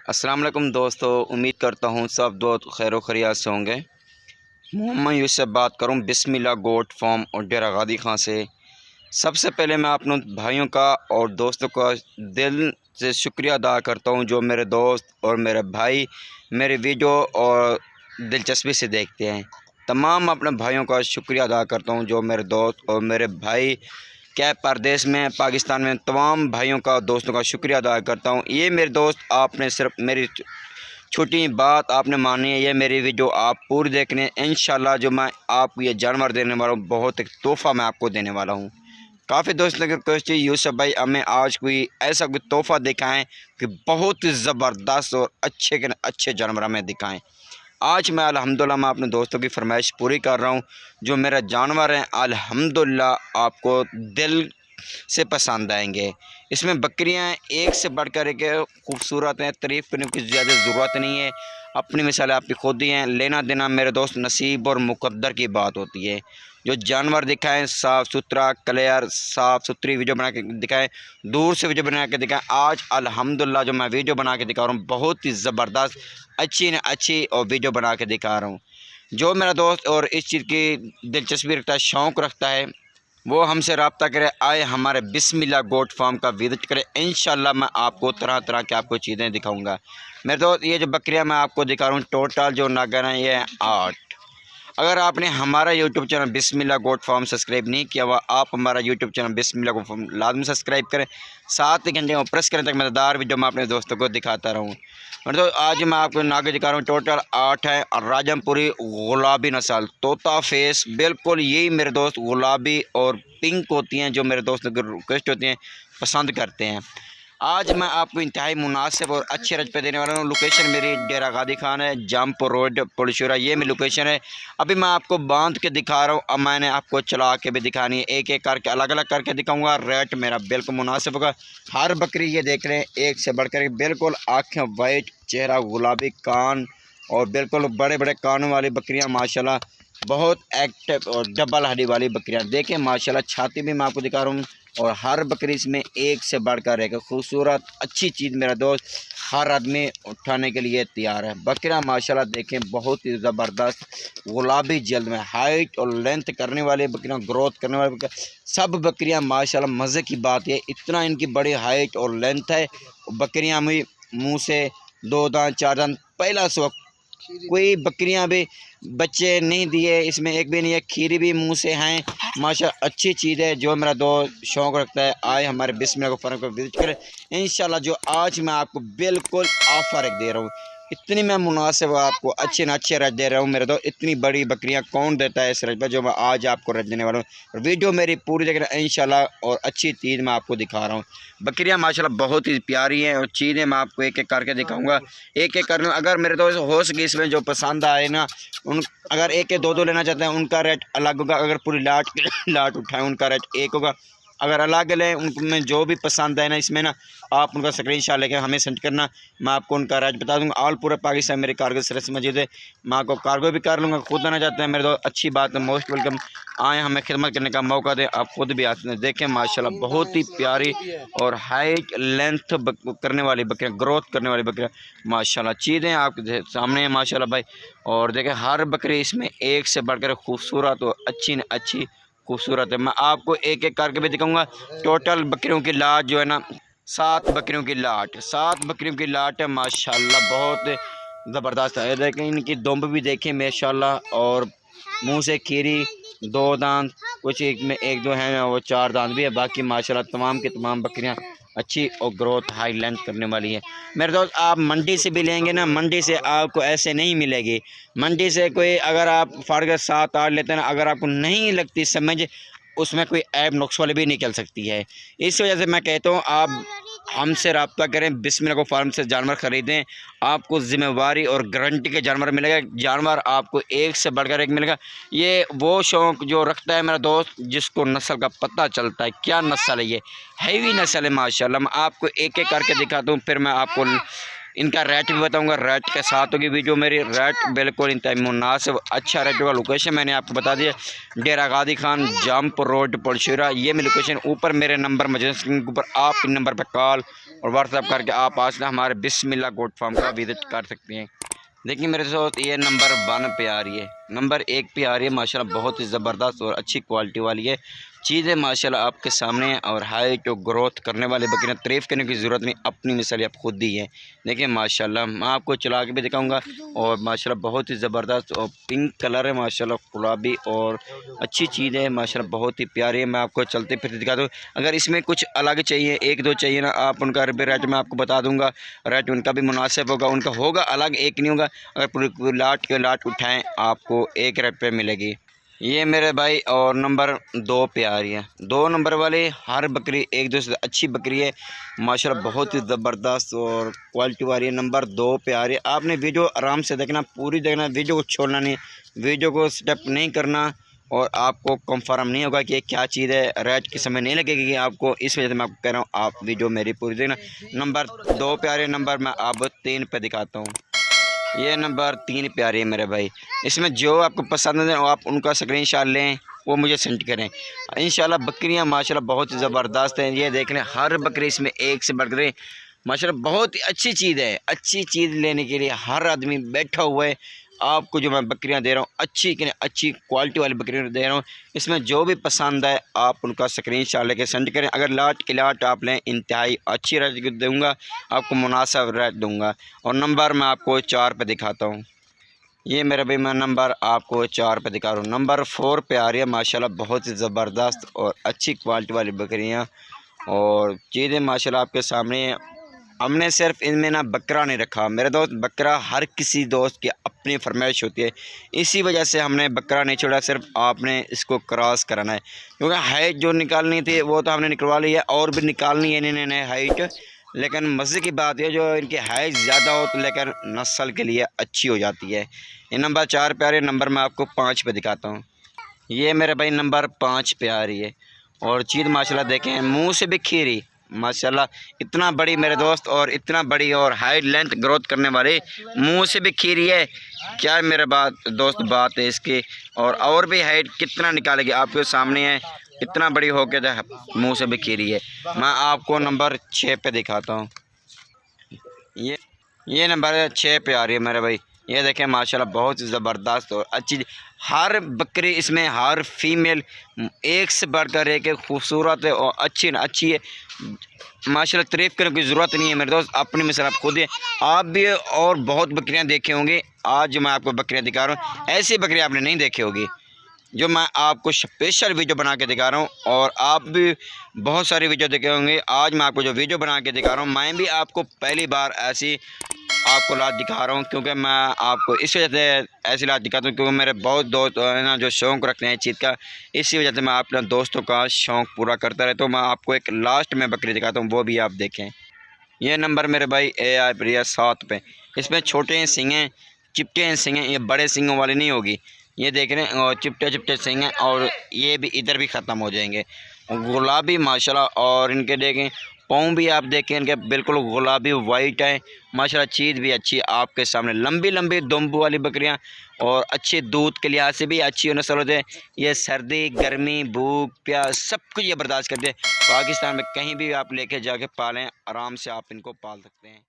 अस्सलाम वालेकुम दोस्तों, उम्मीद करता हूँ सब दोस्त खैर खैरियत से होंगे। मोहम्मद यूसुफ बात करूँ बिस्मिल्लाह गोट फार्म और डेरा गादी खां से। सबसे पहले मैं अपने भाइयों का और दोस्तों का दिल से शुक्रिया अदा करता हूँ जो मेरे दोस्त और मेरे भाई मेरे वीडियो और दिलचस्पी से देखते हैं। तमाम अपने भाइयों का शुक्रिया अदा करता हूँ जो मेरे दोस्त और मेरे भाई क्या परदेश में पाकिस्तान में तमाम भाइयों का दोस्तों का शुक्रिया अदा करता हूँ। ये मेरे दोस्त आपने सिर्फ मेरी छोटी बात आपने मानी है, ये मेरी वीडियो आप पूरी देखने इंशाल्लाह जो मैं आपको ये जानवर देने वाला हूँ, बहुत एक तोहफ़ा मैं आपको देने वाला हूँ। काफ़ी दोस्तों की रिक्वेस्ट है यूसुफ भाई हमें आज कोई ऐसा कोई तोहफ़ा दिखाएं कि बहुत ही ज़बरदस्त और अच्छे के अच्छे जानवर हमें दिखाएं। आज मैं अल्हम्दुलिल्लाह मैं अपने दोस्तों की फरमाइश पूरी कर रहा हूँ। जो मेरा जानवर है अल्हम्दुलिल्लाह आपको दिल से पसंद आएंगे। इसमें बकरियां एक से बढ़कर एक खूबसूरत हैं, तारीफ़ करने की ज़्यादा ज़रूरत नहीं है। अपनी मिसाल आपकी खुद ही हैं, लेना देना मेरे दोस्त नसीब और मुकद्दर की बात होती है। जो जानवर दिखाएं साफ़ सुथरा क्लियर साफ़ सुथरी वीडियो बना के दिखाएं, दूर से वीडियो बना के दिखाएं। आज अल्हम्दुलिल्लाह जो मैं वीडियो बना के दिखा रहा हूँ बहुत ही ज़बरदस्त अच्छी और वीडियो बना के दिखा रहा हूँ। जो मेरा दोस्त और इस चीज़ की दिलचस्पी रखता है, शौक़ रखता है, वो हमसे रब्ता करे, आए हमारे बिस्मिल्लाह गोट फार्म का विजिट करें। इंशाल्लाह मैं आपको तरह तरह की आपको चीज़ें दिखाऊंगा। मेरे दोस्त ये जो बकरियां मैं आपको दिखा रहा हूँ टोटल जो नागर हैं ये 8। अगर आपने हमारा यूट्यूब चैनल बिस्मिल्लाह गोट फार्म सब्सक्राइब नहीं किया हुआ, आप हमारा यूट्यूब चैनल बिस्मिल्लाह गोट फार्म लाजमी सब्सक्राइब करें, साथ ही घंटे को प्रेस करें तक मज़ेदार वीडियो मैं अपने दोस्तों को दिखाता रहूँ। मतलब आज मैं आपको नागे दिखा रहा हूँ टोटल 8 है और राजमपुरी गुलाबी नस्ल तोता फेस, बिल्कुल यही मेरे दोस्त गुलाबी और पिंक होती हैं जो मेरे दोस्तों की रिक्वेस्ट होती हैं, पसंद करते हैं। आज मैं आपको इंतहाई मुनासिब और अच्छे रेट पे देने वाला हूँ। लोकेशन मेरी डेरा गादी खान है, जमपुर रोड पुलशुरा, ये मेरी लोकेशन है। अभी मैं आपको बांध के दिखा रहा हूँ, अब मैंने आपको चला के भी दिखानी है, एक एक करके अलग अलग करके दिखाऊंगा। रेट मेरा बिल्कुल मुनासिब होगा। हर बकरी ये देख रहे हैं एक से बढ़कर बिल्कुल आँखें वाइट, चेहरा गुलाबी, कान और बिल्कुल बड़े बड़े कानों वाली बकरियाँ माशाल्लाह, बहुत एक्टिव और डबल हड्डी वाली बकरियाँ देखें माशाल्लाह। छाती भी मैं आपको दिखा रहा हूँ और हर बकरी इसमें एक से बढ़कर एक खूबसूरत अच्छी चीज़ मेरा दोस्त हर आदमी उठाने के लिए तैयार है। बकरियाँ माशाल्लाह देखें बहुत ही ज़बरदस्त गुलाबी जल्द में हाइट और लेंथ करने वाली बकरियाँ, ग्रोथ करने वाली बकरियाँ, सब बकरियाँ माशाल्लाह। मज़े की बात है इतना इनकी बड़ी हाइट और लेंथ है। बकरियाँ भी मुँह से 2 दांत 4 दांत, पहला सो कोई बकरियां भी बच्चे नहीं दिए, इसमें एक भी नहीं है, खीरी भी मुंह से हैं माशा। अच्छी चीज़ है। जो मेरा दोस्त शौक़ रखता है आए हमारे बिस्मिल्लाह को फ़र्क को विजिट करें इंशाल्लाह। जो आज मैं आपको बिल्कुल ऑफ़र एक दे रहा हूँ, इतनी मैं मुनासिब आपको अच्छे न अच्छे रेट दे रहा हूँ मेरे दोस्त। इतनी बड़ी बकरियाँ कौन देता है इस रेट पर जो मैं आज आपको रेट देने वाला हूँ। वीडियो मेरी पूरी देखना इंशाल्लाह और अच्छी चीज़ मैं आपको दिखा रहा हूँ। बकरियाँ माशाल्लाह बहुत ही प्यारी हैं और चीज़ें मैं आपको एक एक करके दिखाऊंगा, एक एक करके। अगर मेरे दोस्त हो सके इसमें जो पसंद आए ना उन, अगर एक एक दो लेना चाहते हैं उनका रेट अलग होगा। अगर पूरी लाट उठाएँ उनका रेट एक होगा। अगर अलग लें उनमें जो भी पसंद है ना इसमें ना आप उनका स्क्रीनशॉट लेके हमें सेंड करना, मैं आपको उनका रेट बता दूंगा। ऑल पूरे पाकिस्तान मेरे कार्गो सर्विस मौजूद है, मैं आपको कार्गो भी कर लूँगा। खुद आना चाहते हैं मेरे दोस्त अच्छी बात है, मोस्ट वेलकम। आए हमें खिदमत करने का मौका दें, आप खुद भी आते हैं। देखें माशाल्लाह बहुत ही प्यारी और हाइट लेंथ करने वाली बकरियाँ, ग्रोथ करने वाली बकरियाँ माशाल्लाह। चीज़ें आपके सामने हैं माशाल्लाह भाई। और देखें हर बकरी इसमें एक से बढ़कर खूबसूरत और अच्छी खूबसूरत है। मैं आपको एक एक करके भी दिखाऊंगा। टोटल बकरियों की लाट जो है ना 7 बकरियों की लाट, 7 बकरियों की लाट है माशाल्लाह, बहुत ज़बरदस्त है। देखें इनकी दुम्ब भी देखें माशाल्लाह और मुंह से खीरी 2 दांत, कुछ एक में 1-2 हैं वो 4 दांत भी है। बाकी माशाल्लाह तमाम की तमाम बकरियां अच्छी और ग्रोथ हाई लेंथ करने वाली है मेरे दोस्त। आप मंडी से भी लेंगे ना, मंडी से आपको ऐसे नहीं मिलेगी। मंडी से कोई अगर आप फ़र्क 7-8 लेते हैं ना, अगर आपको नहीं लगती समझ उसमें कोई ऐब नुक्स वाली भी निकल सकती है। इस वजह से मैं कहता हूँ आप हमसे रब्ता करें, बिस्मिल्लाह को फार्म से जानवर ख़रीदें, आपको ज़िम्मेवारी और गारंटी के जानवर मिलेगा। जानवर आपको एक से बढ़कर एक मिलेगा। ये वो शौक़ जो रखता है मेरा दोस्त जिसको नस्ल का पता चलता है क्या नस्ल है, ये हैवी नस्ल है माशाल्लाह। मैं आपको एक एक करके दिखाता हूँ, फिर मैं आपको इनका रेट भी बताऊंगा, रेट के साथ होगी वीडियो मेरी। रेट बिल्कुल इंतहा मुनासिब अच्छा रेट होगा। लोकेशन मैंने आपको बता दिया, डेरा गादी खान जंप रोड पड़शूरा, ये मेरी लोकेशन। ऊपर मेरे नंबर मौजूद स्क्रीन के ऊपर, आप इन नंबर पर कॉल और व्हाट्सएप करके आप आज हमारे बिस्मिल्लाह गोट फार्म का विजिट कर सकते हैं। देखिए मेरे दोस्त, ये नंबर 1 पे आ रही है, नंबर 1 पे आ रही है माशाल्लाह, बहुत ही ज़बरदस्त और अच्छी क्वालिटी वाली है। चीज़ें माशाल्लाह आपके सामने हैं और हाइट और ग्रोथ करने वाले बकरियाँ, तारीफ़ करने की ज़रूरत नहीं, अपनी मिसाल आप खुद दी है। देखिए माशाल्लाह, मैं आपको चला के भी दिखाऊंगा। और माशाल्लाह बहुत ही ज़बरदस्त और पिंक कलर है माशाल्लाह, गुलाबी और अच्छी चीज़ है माशाल्लाह, बहुत ही प्यारी है। मैं आपको चलते फिरते दिखा दूँ। अगर इसमें कुछ अलग चाहिए, एक दो चाहिए ना, आप उनका रेट मैं आपको बता दूँगा। रेट उनका भी मुनासिब होगा, उनका होगा अलग, एक नहीं होगा। अगर पूरी लाट के लाट उठाएँ आपको एक रेट पे मिलेगी। ये मेरे भाई और नंबर 2 पे आ रही है। 2 नंबर वाले हर बकरी एक दूसरे से अच्छी बकरी है माशाल्लाह, बहुत ही ज़बरदस्त और क्वालिटी वाली है। नंबर 2 पे आ रही है। आपने वीडियो आराम से देखना, पूरी देखना, वीडियो को छोड़ना नहीं, वीडियो को स्टेप नहीं करना और आपको कंफर्म नहीं होगा कि ये क्या चीज़ है। रेट की समय नहीं लगेगी आपको, इस वजह से मैं आपको कह रहा हूँ आप वीडियो मेरी पूरी देखना। नंबर 2 पे आ रही है। नंबर मैं अब 3 पे दिखाता हूँ। ये नंबर 3 पे आ रही है मेरे भाई। इसमें जो आपको पसंद है आप उनका स्क्रीनशॉट लें, वो मुझे सेंड करें। इंशाल्लाह बकरियां माशाल्लाह बहुत ही ज़बरदस्त हैं। ये देख लें, हर बकरी इसमें एक से बढ़कर माशाल्लाह बहुत ही अच्छी चीज़ है। अच्छी चीज़ लेने के लिए हर आदमी बैठा हुआ है। आपको जो मैं बकरियां दे रहा हूँ अच्छी के अच्छी क्वालिटी वाली बकरियां दे रहा हूँ। इसमें जो भी पसंद है आप उनका स्क्रीनशॉट लेके सेंड करें। अगर लाट की लाट आप लें, इंतहाई अच्छी रेट दूँगा, आपको मुनासिब रेट दूँगा। और नंबर मैं आपको 4 पे दिखाता हूँ। ये मेरा भाई, मैं नंबर आपको 4 पे दिखा रहा हूँ। नंबर 4 पे आ रही है माशाल्लाह, बहुत ही ज़बरदस्त और अच्छी क्वालिटी वाली बकरियाँ और चीज़ें माशाल्लाह आपके सामने हैं। हमने सिर्फ इनमें ना बकरा नहीं रखा मेरे दोस्त, बकरा हर किसी दोस्त की अपनी फरमाइश होती है, इसी वजह से हमने बकरा नहीं छोड़ा। सिर्फ आपने इसको क्रॉस कराना है, क्योंकि हाइट जो निकालनी थी वो तो हमने निकलवा ली है, और भी निकालनी है इन्हें हाइट। लेकिन मज़े की बात है, जो इनकी हाइट ज़्यादा हो तो लेकर नस्ल के लिए अच्छी हो जाती है। ये नंबर 4 पे आ रही है। नंबर मैं आपको 5 पे दिखाता हूँ। ये मेरे भाई नंबर 5 पे आ रही है और चीज़ माशाल्लाह देखें, मुंह से भी खीरी माशाल्लाह, इतना बड़ी मेरे दोस्त और इतना बड़ी और हाई लेंथ ग्रोथ करने वाली, मुंह से भी खीरी है। क्या मेरे बात है इसकी, और भी हाइट कितना निकालेगी आपके सामने है, इतना बड़ी हो के मुँह से भी खीरी है। मैं आपको नंबर 6 पे दिखाता हूँ। ये नंबर 6 पे आ रही है मेरे भाई। ये देखें माशाल्लाह बहुत ज़बरदस्त और अच्छी, हर बकरी इसमें हर फीमेल एक से बढ़कर एक खूबसूरत है और अच्छी है माशाल्लाह। तारीफ़ करने की ज़रूरत नहीं है मेरे दोस्त, अपनी मिसाल आप खुद है। आप भी और बहुत बकरियां देखे होंगे, आज मैं आपको बकरियां दिखा रहा हूँ, ऐसी बकरियां आपने नहीं देखी होगी जो मैं आपको स्पेशल वीडियो बना के दिखा रहा हूँ। और आप भी बहुत सारी वीडियो देखे होंगे, आज मैं आपको जो वीडियो बना के दिखा रहा हूँ, मैं भी आपको पहली बार ऐसी आपको लात दिखा रहा हूँ, क्योंकि मैं आपको इस वजह से ऐसी लात दिखाता हूँ क्योंकि मेरे बहुत दोस्त है ना जो शौक़ रखते हैं इस चीज़ का, इसी वजह से मैं अपने दोस्तों का शौक़ पूरा करता रहता हूँ। मैं आपको एक लास्ट में बकरी दिखाता हूँ, वो भी आप देखें। ये नंबर मेरे भाई AI प्रिया 7 पे। इसमें छोटे सिंग हैं, चिपटे सिंग हैं, ये बड़े सिंगों वाली नहीं होगी। ये देख रहे हैं और चिपटे सिंग हैं और ये भी इधर भी ख़त्म हो जाएंगे। गुलाबी माशाल्लाह, और इनके देखें पाँव भी आप देखें, इनके बिल्कुल गुलाबी वाइट है माशाल्लाह। चीज़ भी अच्छी आपके सामने, लंबी लंबी दुम्बू वाली बकरियां और अच्छे दूध के लिहाज से भी अच्छी नस्ल होते हैं। ये सर्दी गर्मी भूख प्यास सब कुछ ये बर्दाश्त करते हैं। पाकिस्तान में कहीं भी आप लेके जाके पालें, आराम से आप इनको पाल सकते हैं।